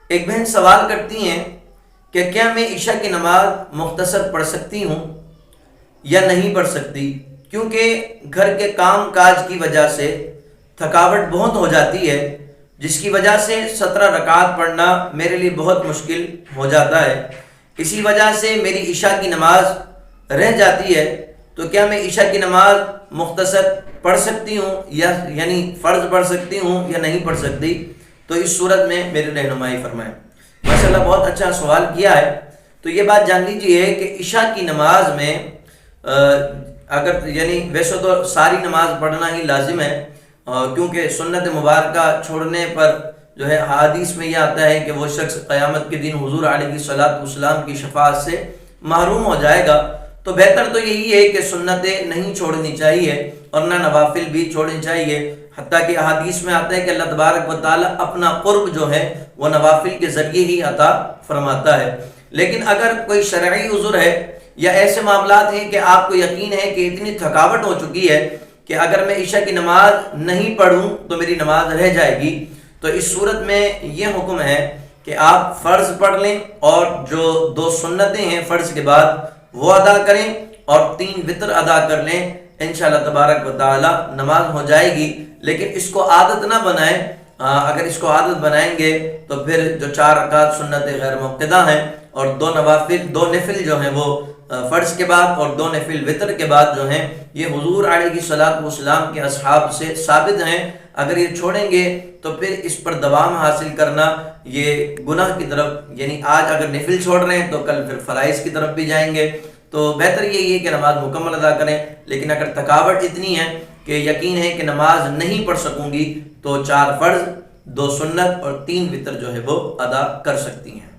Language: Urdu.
ایک بہن سوال کرتی ہیں کہ کیا میں عشاء کی نماز مختصر پڑھ سکتی ہوں یا نہیں پڑھ سکتی، کیونکہ گھر کے کام کاج کی وجہ سے تھکاوٹ بہت ہو جاتی ہے، جس کی وجہ سے 17 رکعات پڑھنا میرے لیے بہت مشکل ہو جاتا ہے۔ اسی وجہ سے میری عشاء کی نماز رہ جاتی ہے، تو کیا میں عشاء کی نماز مختصر پڑھ سکتی ہوں یا یعنی فرض پڑھ سکتی ہوں یا نہیں پڑھ سکتی؟ تو اس صورت میں میری رہنمائی فرمائیں۔ ماشاءاللہ بہت اچھا سوال کیا ہے۔ تو یہ بات جان لیجیے کہ عشاء کی نماز میں اگر یعنی ویسے تو ساری نماز پڑھنا ہی لازم ہے، کیونکہ سنت مبارکہ چھوڑنے پر جو ہے حدیث میں یہ آتا ہے کہ وہ شخص قیامت کے دن حضور علیہ الصلوۃ والسلام کی شفاعت سے محروم ہو جائے گا۔ تو بہتر تو یہی ہے کہ سنتیں نہیں چھوڑنی چاہیے اور نہ نوافل بھی چھوڑنی چاہیے، حتیٰ کہ احادیث میں آتا ہے کہ اللہ تبارک و تعالیٰ اپنا قرب جو ہے وہ نوافل کے ذریعے ہی عطا فرماتا ہے۔ لیکن اگر کوئی شرعی عذر ہے یا ایسے معاملات ہیں کہ آپ کو یقین ہے کہ اتنی تھکاوٹ ہو چکی ہے کہ اگر میں عشاء کی نماز نہیں پڑھوں تو میری نماز رہ جائے گی، تو اس صورت میں یہ حکم ہے کہ آپ فرض پڑھ لیں اور جو 2 سنتیں ہیں فرض کے بعد وہ ادا کریں اور 3 وتر ادا کر لیں، انشاءاللہ تبارک و تعالی نماز ہو جائے گی۔ لیکن اس کو عادت نہ بنائیں، اگر اس کو عادت بنائیں گے تو پھر جو 4 رکعت سنت غیر مقتدہ ہیں اور 2 نفل جو ہیں وہ فرض کے بعد اور 2 نفل وتر کے بعد جو ہیں، یہ حضور علیہ الصلوۃ والسلام کے اصحاب سے ثابت ہیں۔ اگر یہ چھوڑیں گے تو پھر اس پر دوام حاصل کرنا یہ گناہ کی طرف، یعنی آج اگر نفل چھوڑ رہے ہیں تو کل پھر فرائض کی طرف بھی جائیں گے۔ تو بہتر یہی ہے کہ نماز مکمل ادا کریں، لیکن اگر تھکاوٹ اتنی ہے کہ یقین ہے کہ نماز نہیں پڑھ سکوں گی تو 4 فرض 2 سنت اور 3 وتر جو ہے وہ ادا کر سکتی ہیں۔